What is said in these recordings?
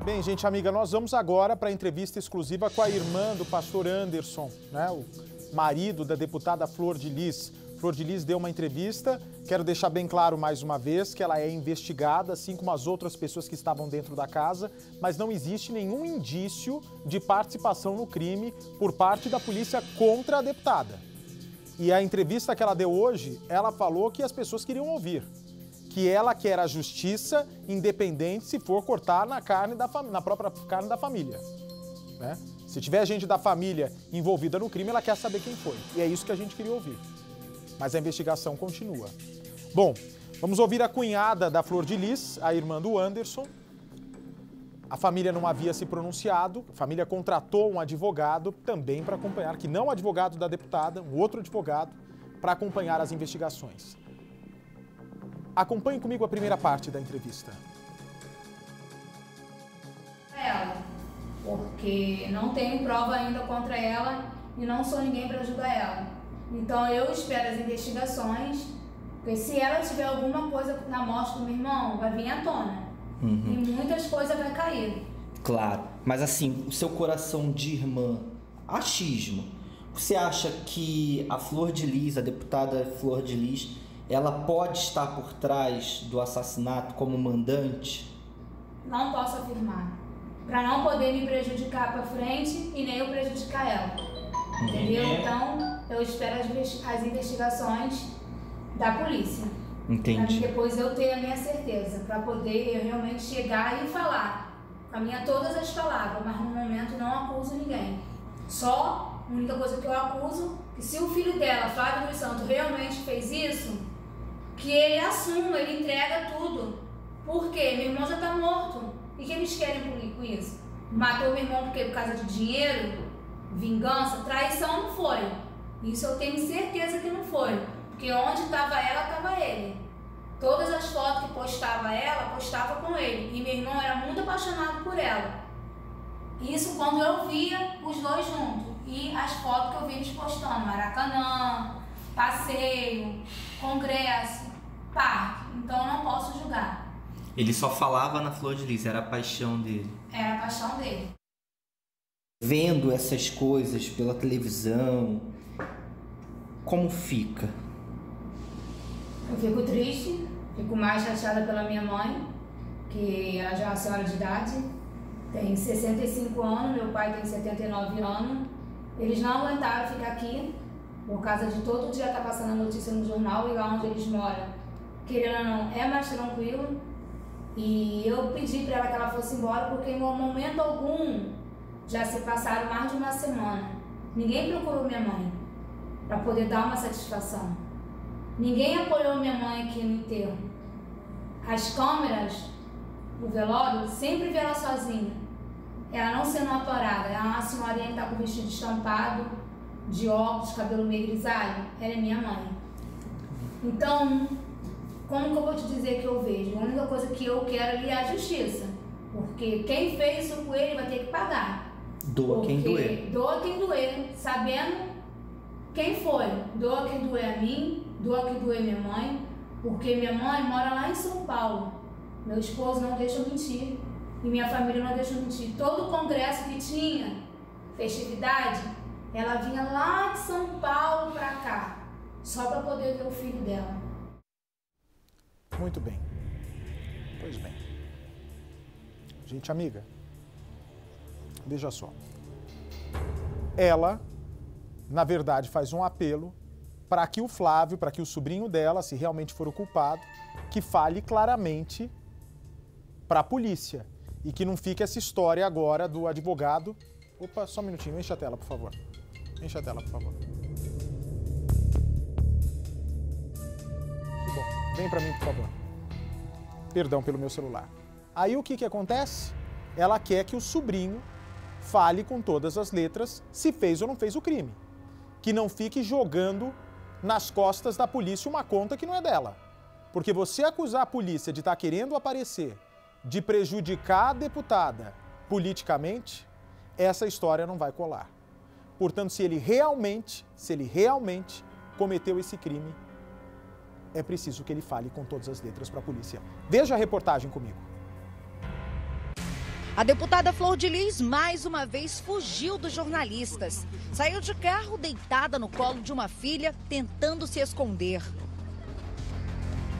Bem, gente amiga, nós vamos agora para a entrevista exclusiva com a irmã do pastor Anderson, né? O marido da deputada Flor de Lis. Flor de Lis deu uma entrevista, quero deixar bem claro mais uma vez que ela é investigada, assim como as outras pessoas que estavam dentro da casa, mas não existe nenhum indício de participação no crime por parte da polícia contra a deputada. E a entrevista que ela deu hoje, ela falou que as pessoas queriam ouvir, que ela quer a justiça independente se for cortar na própria carne da família, né? Se tiver gente da família envolvida no crime, ela quer saber quem foi. E é isso que a gente queria ouvir. Mas a investigação continua. Bom, vamos ouvir a cunhada da Flor de Lis, a irmã do Anderson. A família não havia se pronunciado, a família contratou um advogado também para acompanhar, que não o advogado da deputada, um outro advogado, para acompanhar as investigações. Acompanhe comigo a primeira parte da entrevista. Ela, porque não tenho prova ainda contra ela e não sou ninguém para ajudar ela. Então eu espero as investigações, porque se ela tiver alguma coisa na morte do meu irmão, vai vir à tona. E muitas coisas vai cair. Claro, mas assim, o seu coração de irmã, achismo, você acha que a Flor de Lis, a deputada Flor de Lis, ela pode estar por trás do assassinato como mandante? Não posso afirmar, para não poder me prejudicar para frente e nem eu prejudicar ela. Entendeu? Então, eu espero as investigações da polícia. Entendi. Para depois eu ter a minha certeza, para poder eu realmente chegar e falar. Caminhar todas as palavras, mas no momento não acuso ninguém. Só, a única coisa que eu acuso, que se o filho dela, Flávio dos Santos, realmente fez isso, que ele assuma, ele entrega tudo. Por quê? Meu irmão já está morto. E o que eles querem com isso? Matou meu irmão porque por causa de dinheiro? Vingança, traição não foi. Isso eu tenho certeza que não foi. Porque onde estava ela, estava ele. Todas as fotos que postava ela, postava com ele. E meu irmão era muito apaixonado por ela. Isso quando eu via os dois juntos. E as fotos que eu vi eles postando. Maracanã, passeio, congresso, parque. Então eu não posso julgar. Ele só falava na Flor de Lis, era a paixão dele. Era a paixão dele. Vendo essas coisas pela televisão, como fica? Eu fico triste, fico mais chateada pela minha mãe, que ela já é uma senhora de idade, tem 65 anos, meu pai tem 79 anos. Eles não aguentaram ficar aqui, por causa de todo dia estar passando a notícia no jornal, e lá onde eles moram, querendo ou não, é mais tranquilo. E eu pedi para ela que ela fosse embora, porque em momento algum já se passaram mais de uma semana. Ninguém procurou minha mãe para poder dar uma satisfação. Ninguém apoiou minha mãe aqui no enterro. As câmeras do velório sempre vê ela sozinha. Ela não sendo atorada. Ela é uma senhorinha que está com vestido estampado, de óculos, cabelo meio grisalho. Ela é minha mãe. Então, como que eu vou te dizer que eu vejo? A única coisa que eu quero ali é a justiça. Porque quem fez isso com ele vai ter que pagar. Doa quem doer. Doa quem doer, sabendo quem foi. Doa quem doer a mim, doa quem doer minha mãe, porque minha mãe mora lá em São Paulo. Meu esposo não deixa eu mentir e minha família não deixa eu mentir. Todo congresso que tinha, festividade, ela vinha lá de São Paulo pra cá, só para poder ver o filho dela. Muito bem. Pois bem. Gente amiga, veja só. Ela, na verdade, faz um apelo para que o Flávio, para que o sobrinho dela, se realmente for o culpado, que fale claramente para a polícia. E que não fique essa história agora do advogado. Opa, só um minutinho, enche a tela, por favor. Enche a tela, por favor. Que bom. Vem para mim, por favor. Perdão pelo meu celular. Aí o que acontece? Ela quer que o sobrinho fale com todas as letras se fez ou não fez o crime. Que não fique jogando nas costas da polícia uma conta que não é dela. Porque você acusar a polícia de estar querendo aparecer, de prejudicar a deputada politicamente, essa história não vai colar. Portanto, se ele realmente cometeu esse crime, é preciso que ele fale com todas as letras para a polícia. Veja a reportagem comigo. A deputada Flor de Lis mais uma vez fugiu dos jornalistas. Saiu de carro deitada no colo de uma filha, tentando se esconder.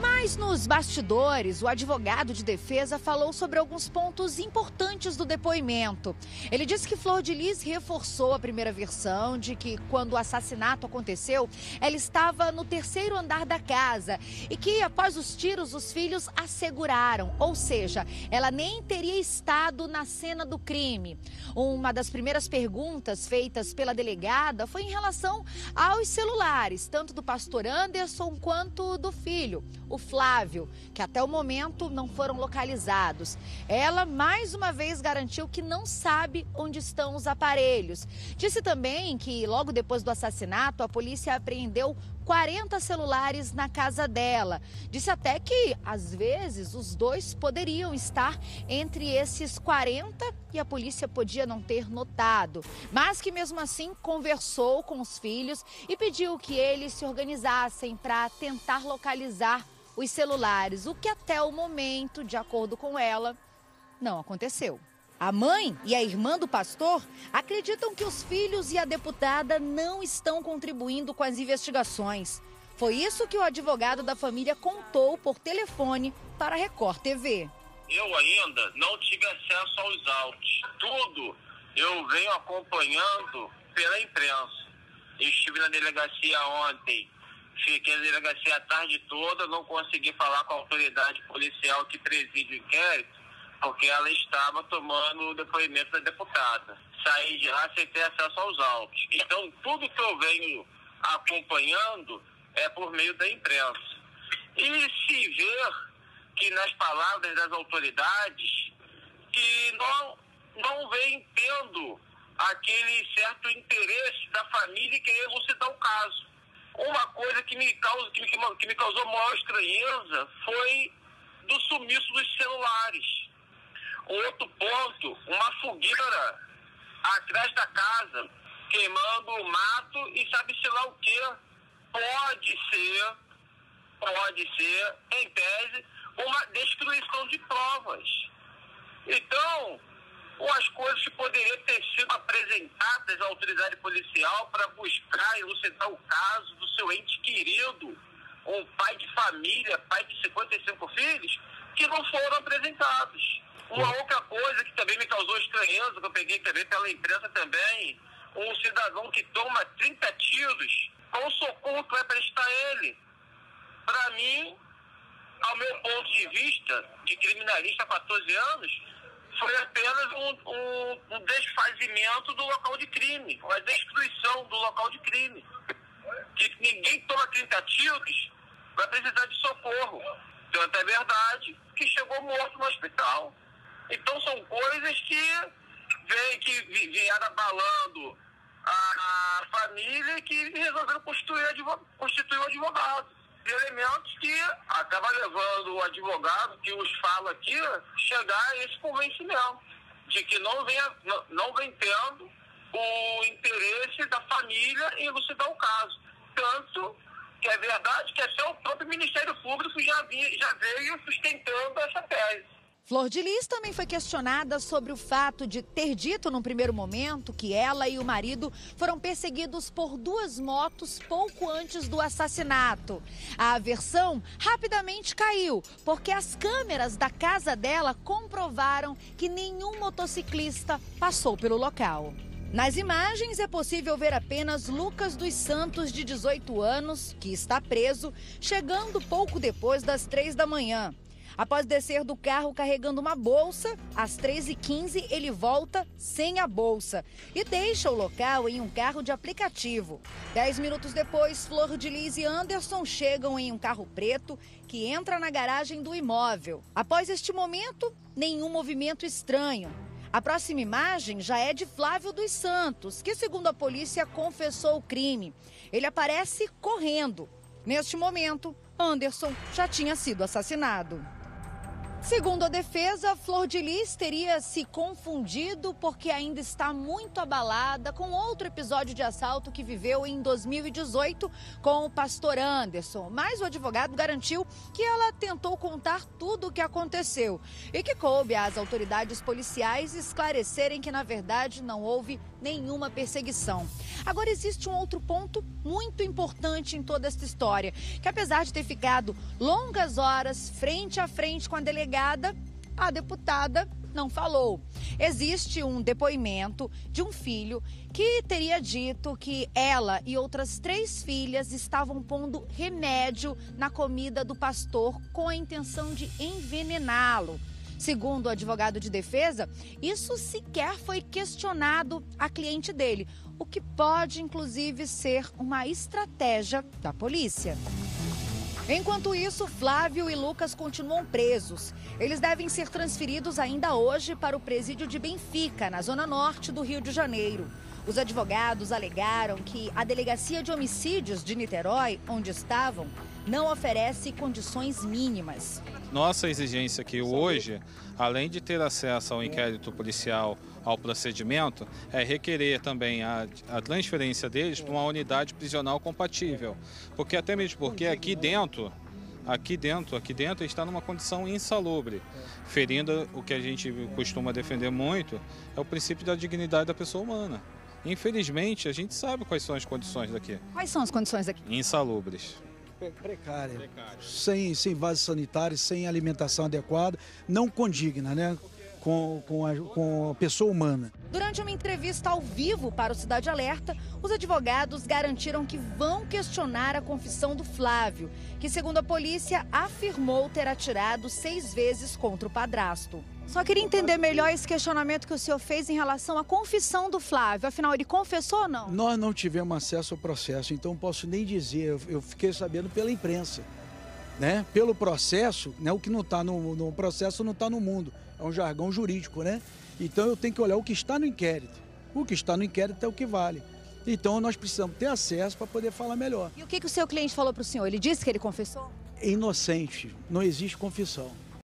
Mas nos bastidores, o advogado de defesa falou sobre alguns pontos importantes do depoimento. Ele disse que Flor de Lis reforçou a primeira versão de que, quando o assassinato aconteceu, ela estava no 3º andar da casa e que, após os tiros, os filhos a seguraram, ou seja, ela nem teria estado na cena do crime. Uma das primeiras perguntas feitas pela delegada foi em relação aos celulares, tanto do pastor Anderson quanto do filho, o Flávio, que até o momento não foram localizados. Ela, mais uma vez, garantiu que não sabe onde estão os aparelhos. Disse também que, logo depois do assassinato, a polícia apreendeu 40 celulares na casa dela. Disse até que, às vezes, os dois poderiam estar entre esses 40 e a polícia podia não ter notado. Mas que, mesmo assim, conversou com os filhos e pediu que eles se organizassem para tentar localizar os celulares, o que até o momento, de acordo com ela, não aconteceu. A mãe e a irmã do pastor acreditam que os filhos e a deputada não estão contribuindo com as investigações. Foi isso que o advogado da família contou por telefone para a Record TV. Eu ainda não tive acesso aos autos. Tudo eu venho acompanhando pela imprensa. Estive na delegacia ontem. Fiquei na delegacia a tarde toda, não consegui falar com a autoridade policial que preside o inquérito, porque ela estava tomando o depoimento da deputada. Saí de lá sem ter acesso aos autos. Então, tudo que eu venho acompanhando é por meio da imprensa. E se ver que nas palavras das autoridades, que não vem tendo aquele certo interesse da família em querer elucidar o caso. Uma coisa que me causou maior estranheza foi do sumiço dos celulares. Outro ponto, uma fogueira atrás da casa, queimando o mato e sabe-se lá o quê. Pode ser, em tese, uma destruição de provas. Então, as coisas que poderiam ter sido apresentadas à autoridade policial para buscar elucidar o caso do seu ente querido, um pai de família, pai de 55 filhos, que não foram apresentados. Uma outra coisa que também me causou estranheza, que eu peguei também pela imprensa também, um cidadão que toma 30 tiros, qual o socorro que vai prestar ele? Para mim, ao meu ponto de vista, de criminalista há 14 anos, foi apenas um desfazimento do local de crime, uma destruição do local de crime. Que ninguém toma 30 tiros vai precisar de socorro. Tanto é verdade que chegou morto no hospital. Então são coisas que vieram abalando a família e que resolveram constituir um advogado. Elementos que acaba levando o advogado que os fala aqui chegar a esse convencimento de que não vem tendo o interesse da família em elucidar o caso. Tanto que é verdade que até o próprio Ministério Público já veio sustentando essa tese. Flor de Lis também foi questionada sobre o fato de ter dito num primeiro momento que ela e o marido foram perseguidos por 2 motos pouco antes do assassinato. A versão rapidamente caiu, porque as câmeras da casa dela comprovaram que nenhum motociclista passou pelo local. Nas imagens é possível ver apenas Lucas dos Santos, de 18 anos, que está preso, chegando pouco depois das 3 da manhã. Após descer do carro carregando uma bolsa, às 13h15 ele volta sem a bolsa e deixa o local em um carro de aplicativo. 10 minutos depois, Flor de Lis e Anderson chegam em um carro preto que entra na garagem do imóvel. Após este momento, nenhum movimento estranho. A próxima imagem já é de Flávio dos Santos, que, segundo a polícia, confessou o crime. Ele aparece correndo. Neste momento, Anderson já tinha sido assassinado. Segundo a defesa, Flor de Lis teria se confundido porque ainda está muito abalada com outro episódio de assalto que viveu em 2018 com o pastor Anderson. Mas o advogado garantiu que ela tentou contar tudo o que aconteceu e que coube às autoridades policiais esclarecerem que, na verdade, não houve nenhuma perseguição. Agora, existe um outro ponto muito importante em toda essa história, que apesar de ter ficado longas horas frente a frente com a delegada, a deputada não falou. Existe um depoimento de um filho que teria dito que ela e outras 3 filhas estavam pondo remédio na comida do pastor com a intenção de envenená-lo. Segundo o advogado de defesa, isso sequer foi questionado à cliente dele, o que pode, inclusive, ser uma estratégia da polícia. Enquanto isso, Flávio e Lucas continuam presos. Eles devem ser transferidos ainda hoje para o presídio de Benfica, na zona norte do Rio de Janeiro. Os advogados alegaram que a Delegacia de Homicídios de Niterói, onde estavam, não oferece condições mínimas. Nossa exigência aqui hoje, além de ter acesso ao inquérito policial, ao procedimento, é requerer também a transferência deles para uma unidade prisional compatível. Porque até mesmo porque aqui dentro está numa condição insalubre, ferindo o que a gente costuma defender muito, é o princípio da dignidade da pessoa humana. Infelizmente, a gente sabe quais são as condições daqui. Quais são as condições aqui? Insalubres. Precária, sem vasos sanitários, sem alimentação adequada, não condigna, né, com a pessoa humana. Durante uma entrevista ao vivo para o Cidade Alerta, os advogados garantiram que vão questionar a confissão do Flávio, que, segundo a polícia, afirmou ter atirado 6 vezes contra o padrasto. Só queria entender melhor esse questionamento que o senhor fez em relação à confissão do Flávio. Afinal, ele confessou ou não? Nós não tivemos acesso ao processo, então não posso nem dizer. Eu fiquei sabendo pela imprensa, né? Pelo processo, né? O que não está no processo não está no mundo. É um jargão jurídico, né? Então eu tenho que olhar o que está no inquérito. O que está no inquérito é o que vale. Então nós precisamos ter acesso para poder falar melhor. E o que o seu cliente falou para o senhor? Ele disse que ele confessou? É inocente, não existe confissão.